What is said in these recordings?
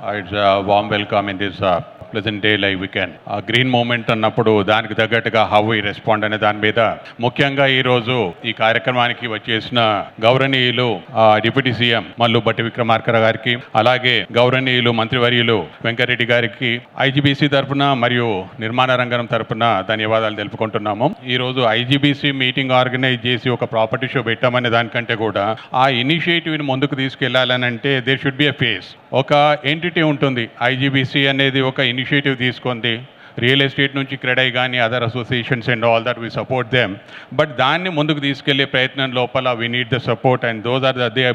It's a warm welcome in this pleasant day like weekend. Green movement అన్నప్పుడు దానికి తగ్గట్టుగా how we respond అనే దాని మీద ముఖ్యంగా ఈరోజు ఈ కార్యక్రమానికి వచ్చేసిన గౌరవనీయులు డిప్యూటీ సీఎం మల్లు భట్టి విక్రమార్క గారికి, అలాగే గౌరవనీయులు మంత్రివర్యులు వెంకరెడ్డి గారికి ఐజీబీసీ తరఫున మరియు నిర్మాణ రంగం తరఫున ధన్యవాదాలు తెలుపుకుంటున్నాము. ఈరోజు ఐజీబీసీ మీటింగ్ ఆర్గనైజ్ చేసి ఒక ప్రాపర్టీ షో పెట్టామనే దానికంటే కూడా ఆ ఇనిషియేటివ్ని ముందుకు తీసుకెళ్లాలని అంటే there should be a face. ఒక ఎంటిటీ ఉంటుంది, ఐజీబీసీ అనేది ఒక ఇనిషియేటివ్ తీసుకుంది. రియల్ ఎస్టేట్ నుంచి క్రెడై కానీ other associations and all that we support them. But దాన్ని ముందుకు తీసుకెళ్లే ప్రయత్నం లోపల we need the support and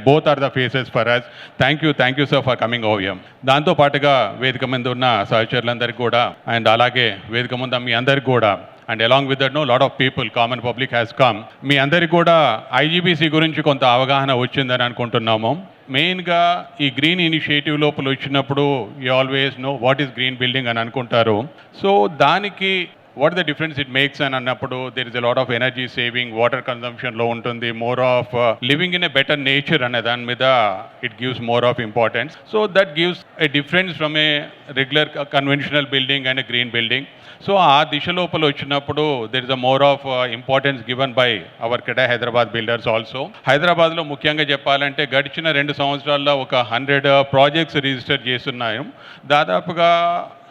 both are the faces for us. Thank you sir for coming ఓవియం. దాంతోపాటుగా వేదిక మీద ఉన్న సహచరులందరికీ కూడా అండ్ అలాగే వేదిక ముందు మీ అందరికి కూడా and along with that lot of people common public has come. మీ అందరికి కూడా ఐజీబీసీ గురించి కొంత అవగాహన వచ్చిందని అనుకుంటున్నాము. మెయిన్గా ఈ గ్రీన్ ఇనిషియేటివ్ లోపల వచ్చినప్పుడు you always know what is green building అని అనుకుంటారు. సో దానికి what the difference it makes అని అన్నప్పుడు there is a lot of energy saving, water కన్సంప్షన్లో ఉంటుంది, more of living in a better nature అనే దాని మీద it gives more of importance. So that gives a difference from a regular conventional building and a green building. So ఆ దిశ లోపల వచ్చినప్పుడు there is a more of importance given by our CREDAI Hyderabad builders also. హైదరాబాద్లో ముఖ్యంగా చెప్పాలంటే గడిచిన 2 సంవత్సరాల్లో ఒక 100 ప్రాజెక్ట్స్ రిజిస్టర్ చేస్తున్నాయి. దాదాపుగా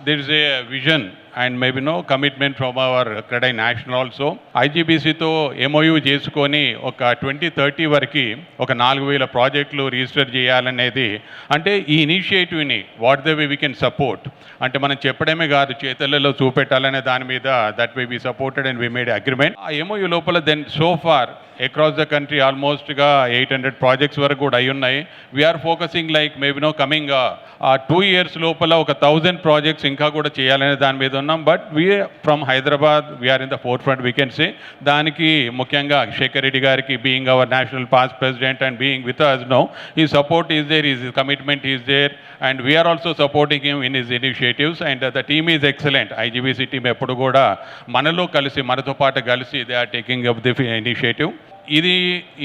there is a vision and maybe no commitment from our CREDAI national also. ఐజీబీసీతో ఎంఓయూ చేసుకొని ఒక 2030 వరకు ఒక 4000 ప్రాజెక్టులు రిజిస్టర్ చేయాలనేది. అంటే ఈ ఇనిషియేటివ్ని what the way we can support, అంటే మనం చెప్పడమే కాదు చేతులలో చూపెట్టాలనే దాని మీద that way we supported and we made agreement. ఆ ఎంఓయూ లోపల then so far across the country ఆల్మోస్ట్గా 800 ప్రాజెక్ట్స్ వరకు కూడా అయి ఉన్నాయి. We are focusing like maybe no coming 2 years లోపల ఒక 1000 ప్రాజెక్ట్స్ ఇంకా కూడా చేయాలనే దాని మీద ఉన్నాం. But we from Hyderabad we are in the forefront we can say. దానికి ముఖ్యంగా శేఖర్ రెడ్డి గారికి being our national past president and being with us no, ఈ support is there, is commitment is there and we are also supporting him in his initiatives and the team is excellent. IGBC team ఎప్పుడు కూడా మనలో కలిసి మనతో పాటు కలిసి they are taking up the initiative. ఇది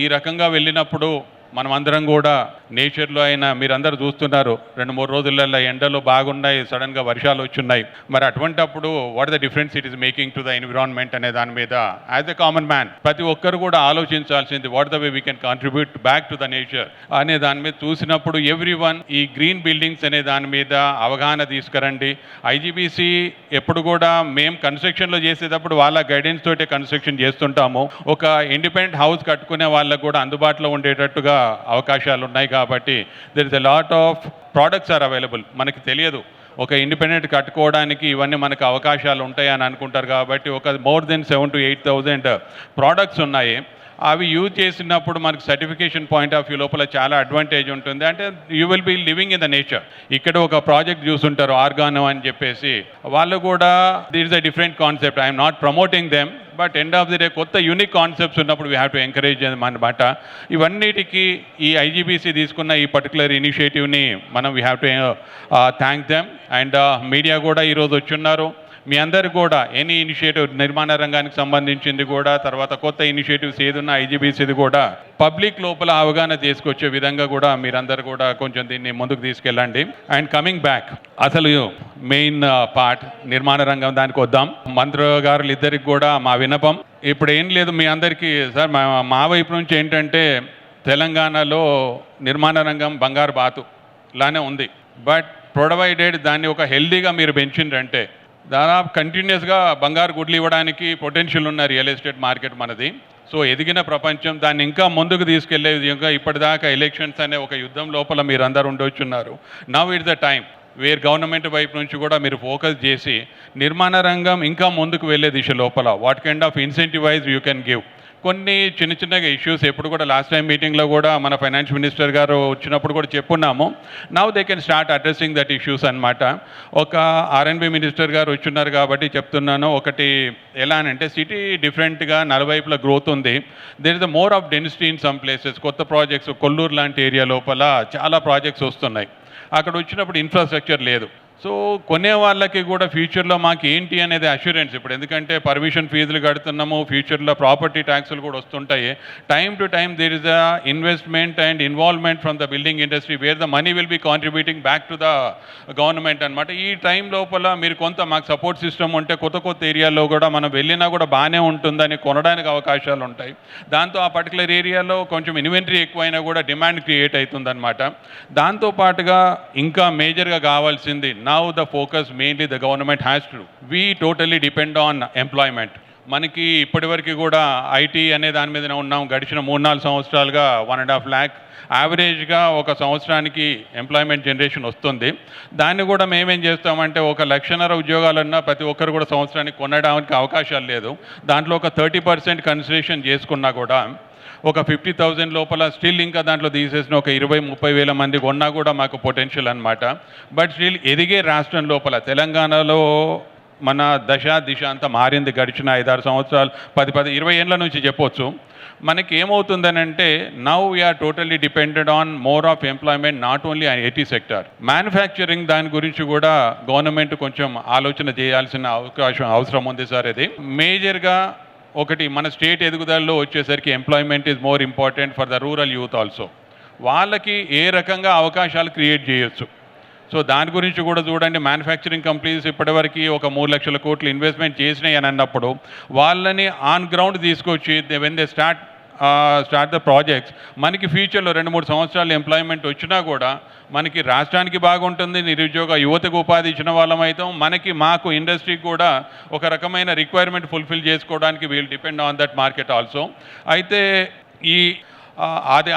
ఈ రకంగా వెళ్ళినప్పుడు మనమందరం కూడా నేచర్లో అయినా మీరందరూ చూస్తున్నారు 2-3 రోజులలో ఎండలు బాగున్నాయి, సడన్గా వర్షాలు వచ్చున్నాయి. మరి అటువంటప్పుడు what the difference it is making to the environment అనే దాని మీద యాజ్ ఎ కామన్ మ్యాన్ ప్రతి ఒక్కరు కూడా ఆలోచించాల్సింది what the way we can contribute back to the nature అనే దాని మీద చూసినప్పుడు ఎవ్రీ వన్ ఈ గ్రీన్ బిల్డింగ్స్ అనే దాని మీద అవగాహన తీసుకురండి. ఐజీబీసీ ఎప్పుడు కూడా మేము కన్స్ట్రక్షన్లో చేసేటప్పుడు వాళ్ళ గైడెన్స్ తోటే కన్స్ట్రక్షన్ చేస్తుంటాము. ఒక ఇండిపెండెంట్ హౌస్ కట్టుకునే వాళ్ళకు కూడా అందుబాటులో ఉండేటట్టుగా అవకాశాలు ఉన్నాయి. కాబట్టి there is a lot of products are available. మనకి తెలియదు ఒక ఇండిపెండెంట్ కట్టుకోవడానికి ఇవన్నీ మనకు అవకాశాలు ఉంటాయని అనుకుంటారు. కాబట్టి ఒక మోర్ దెన్ 7,000 to 8,000 ప్రోడక్ట్స్ ఉన్నాయి. అవి యూజ్ చేసినప్పుడు మనకు సర్టిఫికేషన్ పాయింట్ ఆఫ్ వ్యూ లోపల చాలా అడ్వాంటేజ్ ఉంటుంది. అంటే you will be living in the nature. ఇక్కడ ఒక ప్రాజెక్ట్ చూస్తుంటారు ఆర్గానో అని చెప్పేసి, వాళ్ళు కూడా this is a different concept. I'm not promoting them, but end of the day కొత్త యూనిక్ కాన్సెప్ట్స్ ఉన్నప్పుడు వీ హ్యావ్ టు ఎంకరేజ్ అనమాట. ఇవన్నిటికీ ఈ ఐజీబీసీ తీసుకున్న ఈ పర్టికులర్ ఇనిషియేటివ్ని మనం we have to thank them. And media కూడా ఈరోజు వచ్చున్నారు. మీ అందరు కూడా ఎనీ ఇనిషియేటివ్ నిర్మాణ రంగానికి సంబంధించింది కూడా, తర్వాత కొత్త ఇనిషియేటివ్స్ ఏదున్నా ఐజీబీసీది కూడా పబ్లిక్ లోపల అవగాహన తీసుకొచ్చే విధంగా కూడా మీరందరూ కూడా కొంచెం దీన్ని ముందుకు తీసుకెళ్ళండి. అండ్ కమింగ్ బ్యాక్ అసలు మెయిన్ పార్ట్ నిర్మాణ రంగం దానికి వద్దాం. మంత్రి గారులు ఇద్దరికి కూడా మా విన్నపం ఇప్పుడు ఏం లేదు, మీ అందరికీ సార్ మా వైపు నుంచి ఏంటంటే తెలంగాణలో నిర్మాణ రంగం బంగారు బాతు లానే ఉంది. బట్ ప్రొవైడెడ్ దాన్ని ఒక హెల్దీగా మీరు పెంచిండ్రంటే దాదాపు కంటిన్యూస్గా బంగారు గుడ్లు ఇవ్వడానికి పొటెన్షియల్ ఉన్న రియల్ ఎస్టేట్ మార్కెట్ మనది. సో ఎదిగిన ప్రపంచం దాన్ని ఇంకా ముందుకు తీసుకెళ్లే విధంగా ఇప్పటిదాకా ఎలక్షన్స్ అనే ఒక యుద్ధం లోపల మీరు అందరూ ఉండొచ్చున్నారు. Now it's the time where government వైపు నుంచి కూడా మీరు ఫోకస్ చేసి నిర్మాణ రంగం ఇంకా ముందుకు వెళ్ళే దిశ లోపల what kind of incentivise you can give. కొన్ని చిన్నగా ఇష్యూస్ ఎప్పుడు కూడా లాస్ట్ టైం మీటింగ్లో కూడా మన ఫైనాన్స్ మినిస్టర్ గారు వచ్చినప్పుడు కూడా చెప్పున్నాము. Now they can start addressing that issues అనమాట. ఒక ఆర్ఎన్బి మినిస్టర్ గారు వచ్చున్నారు కాబట్టి చెప్తున్నాను. ఒకటి ఎలా అంటే సిటీ డిఫరెంట్గా నలువైపుల గ్రోత్ ఉంది. There is the more of density in some places. కొత్త ప్రాజెక్ట్స్ కొల్లూరు లాంటి ఏరియా లోపల చాలా ప్రాజెక్ట్స్ వస్తున్నాయి. అక్కడ వచ్చినప్పుడు ఇన్ఫ్రాస్ట్రక్చర్ లేదు. సో కొనే వాళ్ళకి కూడా ఫ్యూచర్లో మాకు ఏంటి అనేది అష్యూరెన్స్ ఇప్పుడు, ఎందుకంటే పర్మిషన్ ఫీజులు కడుతున్నాము, ఫ్యూచర్లో ప్రాపర్టీ ట్యాక్సులు కూడా వస్తుంటాయి. Time to time there is a investment and involvement from the building industry where the money will be contributing back to the government అనమాట. ఈ టైం లోపల మీరు కొంత మాకు సపోర్ట్ సిస్టమ్ ఉంటే కొత్త కొత్త ఏరియాలో కూడా మనం వెళ్ళినా కూడా బాగానే ఉంటుందని కొనడానికి అవకాశాలు ఉంటాయి. దాంతో ఆ పర్టికులర్ ఏరియాలో కొంచెం ఇన్వెంటరీ ఎక్కువైనా కూడా డిమాండ్ క్రియేట్ అవుతుందన్నమాట. దాంతోపాటుగా ఇంకా మేజర్గా కావాల్సింది, now the focus mainly the government has to, we totally depend on employment. మనకి ఇప్పటివరకు కూడా ఐటీ అనే దాని మీదనే ఉన్నాం. గడిచిన 3-4 సంవత్సరాలుగా 1.5 lakh యావరేజ్గా ఒక సంవత్సరానికి ఎంప్లాయ్మెంట్ జనరేషన్ వస్తుంది. దాన్ని కూడా మేమేం చేస్తామంటే 1,00,000 ఉద్యోగాలన్నా ప్రతి ఒక్కరు కూడా సంవత్సరానికి కొనడానికి అవకాశాలు లేదు. దాంట్లో ఒక 30% కన్సిడరేషన్ చేసుకున్నా కూడా ఒక 50,000 లోపల స్టిల్ ఇంకా దాంట్లో తీసేసిన ఒక 20-30 వేల మంది కొన్నా కూడా మాకు పొటెన్షియల్ అనమాట. బట్ స్టిల్ ఎదిగే రాష్ట్రం లోపల తెలంగాణలో మన దిశ అంతా మారింది గడిచిన 5-6 సంవత్సరాలు, 10-20 ఏళ్ళ నుంచి చెప్పొచ్చు. మనకి ఏమవుతుందని అంటే now we are totally depended on more of employment, not only IT sector. Manufacturing దాని గురించి కూడా గవర్నమెంట్ కొంచెం ఆలోచన చేయాల్సిన అవసరం ఉంది సార్. ఇది మేజర్గా ఒకటి మన స్టేట్ ఎదుగుదలలో వచ్చేసరికి employment is more important for the rural youth also. వాళ్ళకి ఏ రకంగా అవకాశాలు క్రియేట్ చేయొచ్చు, సో దాని గురించి కూడా చూడండి. మ్యానుఫ్యాక్చరింగ్ కంపెనీస్ ఇప్పటివరకు ఒక 3 లక్షల కోట్లు ఇన్వెస్ట్మెంట్ చేసినాయి అని అన్నప్పుడు వాళ్ళని ఆన్ గ్రౌండ్ తీసుకొచ్చి when they start the projects, మనకి ఫ్యూచర్లో 2-3 సంవత్సరాలు ఎంప్లాయ్మెంట్ వచ్చినా కూడా మనకి రాష్ట్రానికి బాగుంటుంది, నిరుద్యోగ యువతకు ఉపాధి ఇచ్చిన వాళ్ళం అవుతాం, మాకు ఇండస్ట్రీకి కూడా ఒక రకమైన రిక్వైర్మెంట్ ఫుల్ఫిల్ చేసుకోవడానికి we'll depend on that market also. అయితే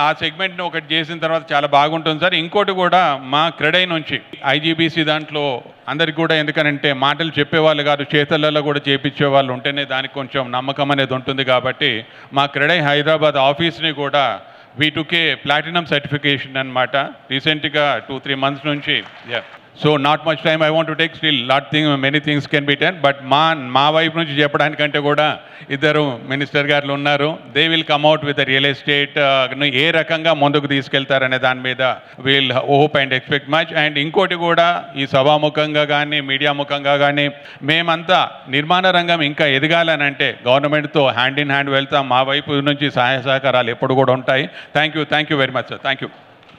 ఆ సెగ్మెంట్ని ఒకటి చేసిన తర్వాత చాలా బాగుంటుంది సార్. ఇంకోటి కూడా మా క్రెడై నుంచి ఐజీబీసీ దాంట్లో అందరికి కూడా, ఎందుకనంటే మాటలు చెప్పేవాళ్ళు కాదు, చేతలలో కూడా చేపించే వాళ్ళు ఉంటేనే దానికి కొంచెం నమ్మకం అనేది ఉంటుంది. కాబట్టి మా క్రెడై హైదరాబాద్ ఆఫీస్ని కూడా we took a platinum certification అనమాట రీసెంట్గా 2-3 months నుంచి. So not much time I want to take, still many things can be done. But మా వైపు నుంచి చెప్పడానికంటే కూడా ఇద్దరు మినిస్టర్ గారు ఉన్నారు. They will come out with real estate ఏ రకంగా ముందుకు తీసుకెళ్తారనే దాని మీద will hope and expect much. And ఇంకోటి కూడా ఈ సభాముఖంగా కానీ మీడియా ముఖంగా కానీ మేమంతా నిర్మాణ రంగం ఇంకా ఎదగాలనంటే గవర్నమెంట్తో హ్యాండ్ ఇన్ హ్యాండ్ వెళ్తాం. మా వైపు నుంచి సహాయ సహకారాలు ఎప్పుడు కూడా ఉంటాయి. Thank you very much sir. Thank you.